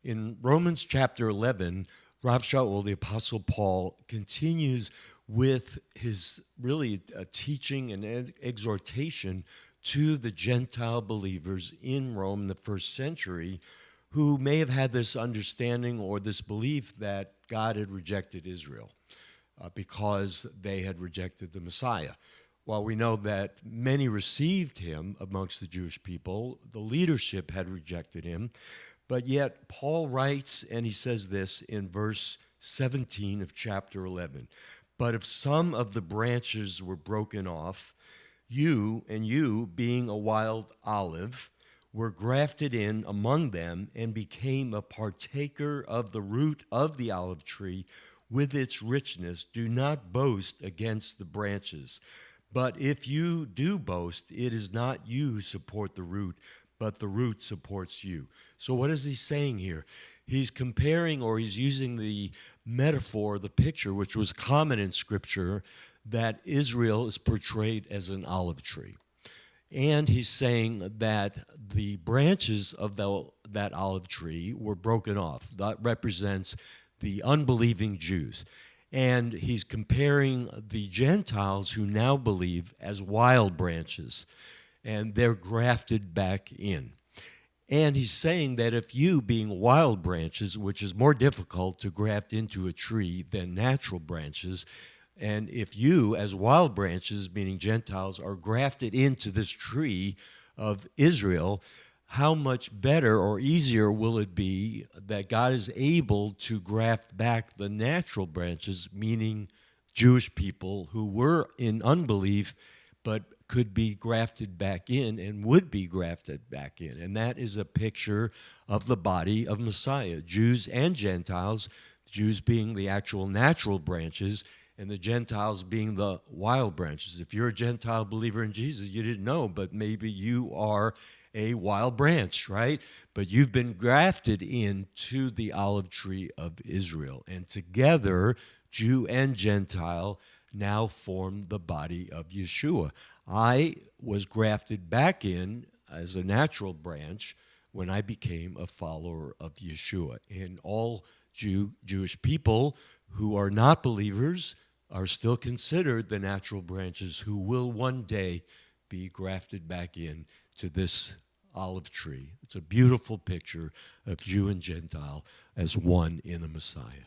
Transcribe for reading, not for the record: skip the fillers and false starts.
In Romans chapter 11, Rav Shaul, the Apostle Paul, continues with his really teaching and exhortation to the Gentile believers in Rome in the first century who may have had this understanding or this belief that God had rejected Israel because they had rejected the Messiah. While we know that many received him amongst the Jewish people, the leadership had rejected him. But yet, Paul writes, and he says this in verse 17 of chapter 11. But if some of the branches were broken off, you, being a wild olive, were grafted in among them and became a partaker of the root of the olive tree with its richness. Do not boast against the branches. But if you do boast, it is not you who support the root, but the root supports you. So what is he saying here? He's comparing, or he's using the metaphor, the picture, which was common in Scripture, that Israel is portrayed as an olive tree. And he's saying that the branches of that olive tree were broken off. That represents the unbelieving Jews. And he's comparing the Gentiles who now believe as wild branches, and they're grafted back in. And he's saying that if you, being wild branches, which is more difficult to graft into a tree than natural branches, and if you, as wild branches, meaning Gentiles, are grafted into this tree of Israel, how much better or easier will it be that God is able to graft back the natural branches, meaning Jewish people who were in unbelief but could be grafted back in and would be grafted back in. And that is a picture of the body of Messiah, Jews and Gentiles, Jews being the actual natural branches and the Gentiles being the wild branches. If you're a Gentile believer in Jesus, you didn't know, but maybe you are a wild branch, right? But you've been grafted into the olive tree of Israel. And together, Jew and Gentile now form the body of Yeshua. I was grafted back in as a natural branch when I became a follower of Yeshua. And all Jewish people who are not believers are still considered the natural branches who will one day be grafted back in to this olive tree. It's a beautiful picture of Jew and Gentile as one in the Messiah.